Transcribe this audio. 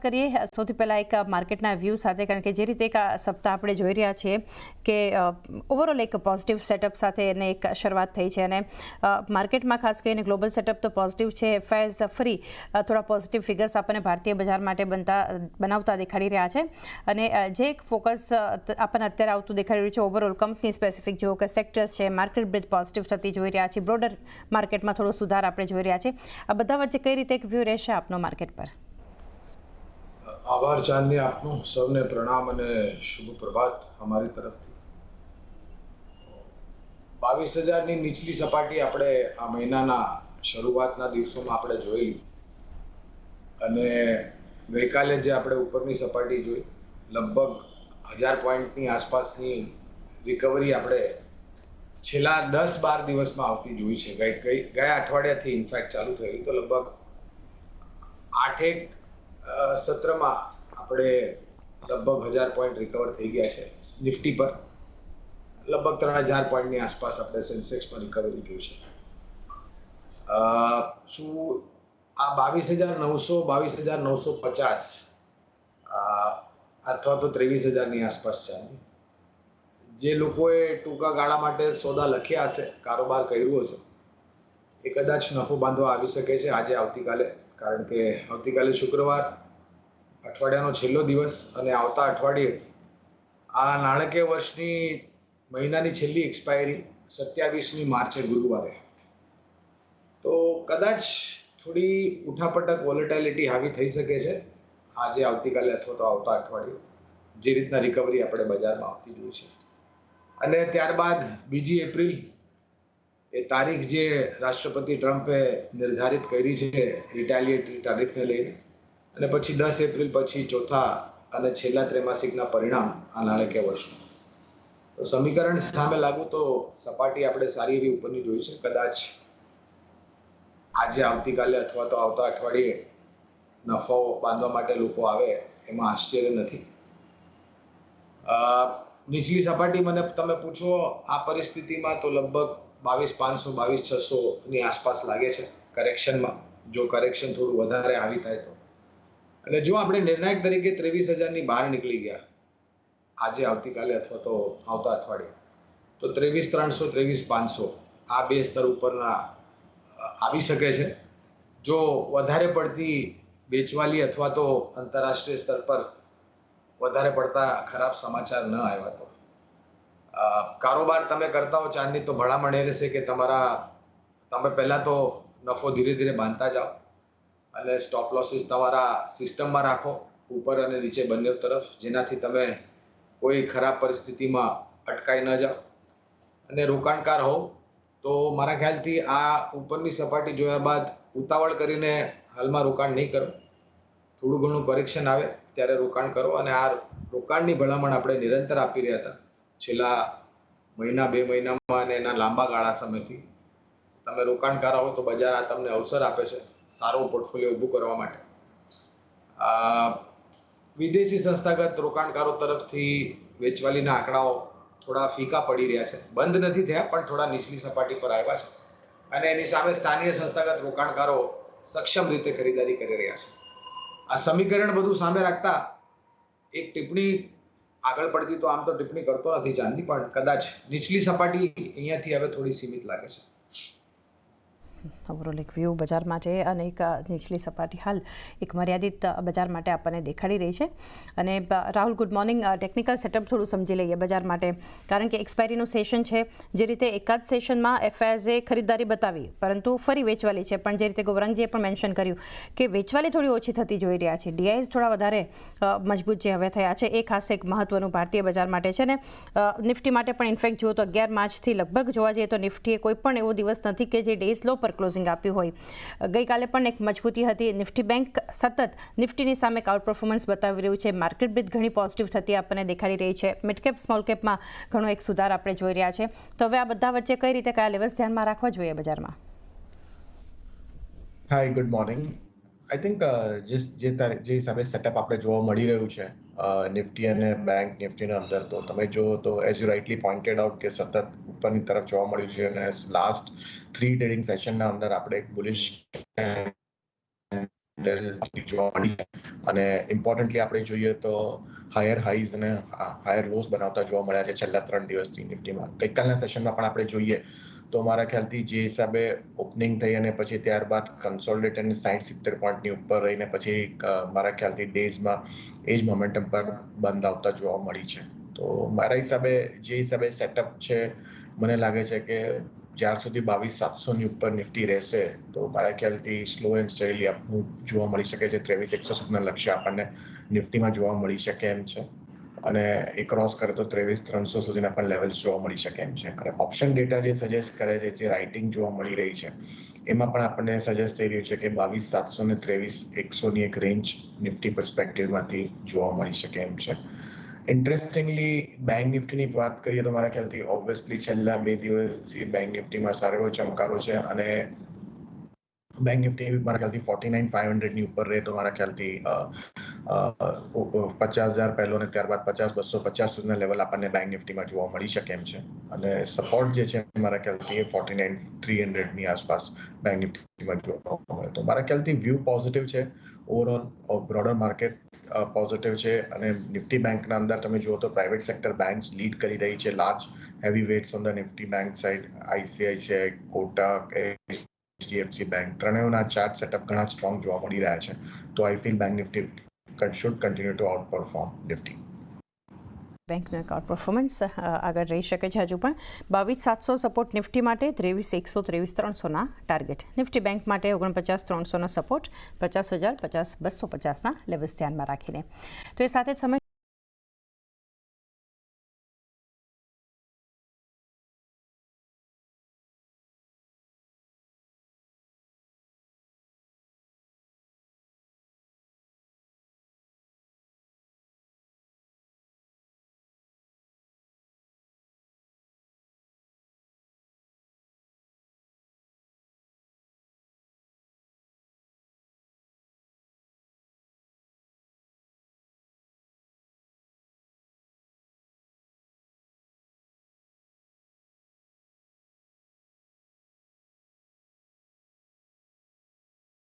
કરીએ સૌથી પહેલાં એક માર્કેટના વ્યૂ સાથે, કારણ કે જે રીતે એક સપ્તાહ આપણે જોઈ રહ્યા છીએ કે ઓવરઓલ એક પોઝિટિવ સેટઅપ સાથે એને એક શરૂઆત થઈ છે અને માર્કેટમાં ખાસ કરીને ગ્લોબલ સેટઅપ તો પોઝિટિવ છે. એફઆઈએસ ફરી થોડા પોઝિટિવ ફિગર્સ આપણને ભારતીય બજાર માટે બનાવતા દેખાડી રહ્યા છે અને જે એક ફોકસ આપણને અત્યારે આવતું દેખાડી રહ્યું છે ઓવરઓલ કંપની સ્પેસિફિક જો કે સેક્ટર્સ છે, માર્કેટ બ્રિજ પોઝિટિવ થતી જોઈ રહ્યા છીએ, બ્રોડર માર્કેટમાં થોડો સુધાર આપણે જોઈ રહ્યા છીએ. આ બધા વચ્ચે કઈ રીતે એક વ્યૂ રહેશે આપનો માર્કેટ પર? આભાર ચાંદની, આપનું સૌને પ્રણામ અને શુભ પ્રભાત અમારી તરફથી. 22,000ની નીચલી સપાટી આપણે આ મહિનાના શરૂઆતના દિવસોમાં આપણે જોઈ અને ગઈકાલે જે આપણે ઉપરની સપાટી જોઈ લગભગ 1000 પોઈન્ટની આસપાસની રિકવરી આપણે છેલ્લા 10-12 દિવસમાં આવતી જોઈ છે. ગયા અઠવાડિયાથી ઇનફેક્ટ ચાલુ થઈ તો લગભગ 8 સત્રમાં આપણે લગભગ 1000 પોઈન્ટ રિકવર થઈ ગયા છે. નિફ્ટી પર લગભગ 3000 પોઈન્ટની આસપાસ આપણે સેન્સેક્સમાં રિકવરી જોઈ છે. શું આ 22,900 22,950 અથવા તો 23,000ની આસપાસ ચાલે? જે લોકોએ ટૂંકા ગાળા માટે સોદા લખ્યા હશે, કારોબાર કર્યું હશે, એ કદાચ નફો બાંધવા આવી શકે છે આજે આવતીકાલે, કારણ કે આવતીકાલે શુક્રવાર અઠવાડિયાનો છેલ્લો દિવસ અને આવતા અઠવાડિયે આ નાણાકીય વર્ષની મહિનાની છેલ્લી એક્સપાયરી 27મી માર્ચે ગુરુવારે. તો કદાચ થોડી ઉઠાપટક વોલેટાઇલિટી હાવી થઈ શકે છે આજે આવતીકાલે અથવા તો આવતા અઠવાડિયે, જે રીતના રિકવરી આપણે બજારમાં આવતી જોઈ છે. અને ત્યારબાદ 2 એપ્રિલ એ તારીખ જે રાષ્ટ્રપતિ ટ્રમ્પે નિર્ધારિત કરી છે રિટાલિએટરી ટેરિફને લઈને, અને પછી 10 એપ્રિલ પછી ચોથા અને છેલ્લા ત્રૈમાસિકના પરિણામ આ નાણાકીય વર્ષનું. તો સમીકરણ સામે લાગુ તો સપાટી આપણે સારી એવી ઉપરની જોઈ છે. કદાચ આજે આવતીકાલે અથવા તો આવતા અઠવાડિયે નફો બાંધવા માટે લોકો આવે એમાં આશ્ચર્ય નથી. નીચલી સપાટી મને તમે પૂછો આ પરિસ્થિતિમાં તો લગભગ 22,500 22,600ની આસપાસ લાગે છે કરેક્શનમાં, જો કરેક્શન થોડું વધારે આવી થાય તો. અને જો આપણે નિર્ણાયક તરીકે 23,000ની બહાર નીકળી ગયા આજે આવતીકાલે અથવા તો આવતા અઠવાડિયે, તો 23,300 23,500 આ બે સ્તર ઉપરના આવી શકે છે. જો વધારે પડતી વેચવાલી અથવા તો આંતરરાષ્ટ્રીય સ્તર પર વધારે પડતા ખરાબ સમાચાર ન આવ્યા તો કારોબાર તમે કરતા હો ચાંદની, તો ભલામણ એ રહેશે કે તમે પહેલા તો નફો ધીરે ધીરે બાંધતા જાઓ અને સ્ટોપ લોસીસ તમારા સિસ્ટમમાં રાખો ઉપર અને નીચે બંને તરફ, જેનાથી તમે કોઈ ખરાબ પરિસ્થિતિમાં અટકાઈ ન જાઓ. અને રોકાણકાર હો તો મારા ખ્યાલથી આ ઉપરની સપાટી જોયા બાદ ઉતાવળ કરીને હાલમાં રોકાણ નહીં કરો. થોડું ઘણું કરેક્શન આવે ત્યારે રોકાણ કરો, અને આ રોકાણની ભલામણ આપણે નિરંતર આપી રહ્યા હતા છેલ્લા મહિના 2 મહિનામાં અને એના લાંબા ગાળા સમયથી. તમે રોકાણકાર હો તો બજાર આ તમને અવસર આપે છે સારો પોર્ટફોલિયો ઊભું કરવા માટે. વિદેશી સંસ્થાગત રોકાણકારો તરફથી વેચવાલીના આંકડાઓ થોડા ફીકા પડી રહ્યા છે, બંધ નથી થયા પણ થોડા નીચલી સપાટી પર આવ્યા છે, અને એની સામે સ્થાનીય સંસ્થાગત રોકાણકારો સક્ષમ રીતે ખરીદારી કરી રહ્યા છે. આ સમીકરણ બધું સામે રાખતા એક ટિપ્પણી આગળ પડતી તો આમ તો ટિપ્પણી કરતો નથી ચાંદી, પણ કદાચ નીચલી સપાટી અહીંયાથી હવે થોડી સીમિત લાગે છે. ઓવરઓલ એક વ્યૂ બજાર માટે અને એક નીચલી સપાટી હાલ એક મર્યાદિત બજાર માટે આપણને દેખાડી રહી છે. અને Rahul, good morning. Technical setup થોડું સમજી લઈએ બજાર માટે, કારણ કે એક્સપાયરીનું સેશન છે. જે રીતે એકાદ સેશનમાં એફઆઈઆઈએ ખરીદદારી બતાવી પરંતુ ફરી વેચવાલી છે, પણ જે રીતે ગૌરંગજીએ પણ મેન્શન કર્યું કે વેચવાલી થોડી ઓછી થતી જોઈ રહ્યા છે, ડીઆઈએસ થોડા વધારે મજબૂત જે હવે થયા છે, એ ખાસ એક મહત્વનું ભારતીય બજાર માટે છે. ને નિફ્ટી માટે પણ ઇનફેક્ટ જુઓ તો 11 માર્ચથી લગભગ જોવા જઈએ તો નિફ્ટીએ કોઈ પણ એવો દિવસ નથી કે જે ડેઝ લો પર ક્લોઝિંગ આપ્યું હોય. ગઈકાલે પણ એક મજબૂતી હતી. નિફ્ટી બેંક સતત નિફ્ટીની સામે આઉટ પરફોર્મન્સ બતાવી રહ્યું છે. માર્કેટ બ્રિજ ઘણી પોઝિટિવ થતી આપણને દેખાડી રહી છે. મિડ કેપ સ્મોલ કેપમાં ઘણો એક સુધાર આપણે જોઈ રહ્યા છે. તો હવે આ બધા વચ્ચે કઈ રીતે કયા લેવલ્સ ધ્યાનમાં રાખવા જોઈએ બજારમાં? હાય, ગુડ મોર્નિંગ. આઈ થિંક જે હિસાબે સેટઅપ આપણે જોવા મળી રહ્યું છે નિફ્ટી અને બેંક નિફ્ટીના અંદર, તો તમે જો તો as you rightly pointed out કે સતત ઉપરની તરફ જોવા મળ્યું છે, અને લાસ્ટ 3 ટ્રેડિંગ સેશનના અંદર આપણે એક બુલિશ જોવા મળી અને ઇમ્પોર્ટન્ટલી આપણે જોઈએ તો હાયર હાઈઝ અને હાયર લોસ બનાવતા જોવા મળ્યા છે છેલ્લા 3 દિવસથી નિફ્ટીમાં. ગઈકાલના સેશનમાં પણ આપણે જોઈએ તો મારા ખ્યાલથી જે હિસાબે ઓપનિંગ થઈ અને પછી ત્યારબાદ કન્સોલિડેટેડ 60-70 પોઈન્ટની ઉપર રહીને પછી મારા ખ્યાલથી ડેઝમાં એ જ મોમેન્ટમ પર બંધ આવતા જોવા મળી છે. તો મારા હિસાબે જે હિસાબે સેટઅપ છે મને લાગે છે કે જ્યાર સુધી 22,700ની ઉપર નિફ્ટી રહેશે તો મારા ખ્યાલથી સ્લો એન્ડ સ્ટેડી અપમૂવ જોવા મળી શકે છે. 23,100 સુધીના લક્ષ્ય આપણને નિફ્ટીમાં જોવા મળી શકે એમ છે અને એ ક્રોસ કરે તો 23,300 સુધીના પણ લેવલ્સ જોવા મળી શકે એમ છે. અને ઓપ્શન ડેટા જે સજેસ્ટ કરે છે, જે રાઇટિંગ જોવા મળી રહી છે એમાં પણ આપણને સજેસ્ટ થઈ રહ્યું છે કે 22,700 ને 23,100ની એક રેન્જ નિફ્ટી પર્સપેક્ટિવમાંથી જોવા મળી શકે એમ છે. ઇન્ટરેસ્ટિંગલી બેંક નિફ્ટીની વાત કરીએ તો મારા ખ્યાલથી ઓબ્વિયસલી છેલ્લા 2 દિવસથી બેંક નિફ્ટીમાં સારો એવો ચમકારો છે અને બેંક નિફ્ટી મારા ખ્યાલથી 49,500ની ઉપર રહે તો મારા ખ્યાલથી 50,000 પહેલો અને ત્યારબાદ 50,250 સુધીના લેવલ આપણને બેંક નિફ્ટીમાં જોવા મળી શકે એમ છે અને સપોર્ટ જે છે મારા ખ્યાલથી 49,300ની આસપાસ બેંક નિફ્ટીમાં જોવા મળે તો મારા ખ્યાલથી વ્યૂ પોઝિટિવ છે. ઓવરઓલ બ્રોડર માર્કેટ પોઝિટિવ છે અને નિફ્ટી બેંકના અંદર તમે જુઓ તો પ્રાઇવેટ સેક્ટર બેંક્સ લીડ કરી રહી છે. Large heavy weights on the Nifty bank side ICICI, Kotak, HDFC bank ત્રણેયના ચાર્ટ સેટઅપ ઘણા સ્ટ્રોંગ જોવા મળી રહ્યા છે. તો I feel bank Nifty should continue to outperform Nifty. બેંકનું એક આઉટ પરફોર્મન્સ આગળ રહી શકે છે હજુ પણ 22,700 સપોર્ટ નિફ્ટી માટે, 23,100 23,300ના ટાર્ગેટ. નિફ્ટી બેંક માટે 49,300નો સપોર્ટ, 50,000 50,250ના લેવલ્સ ધ્યાનમાં રાખીને. તો એ સાથે જ સમય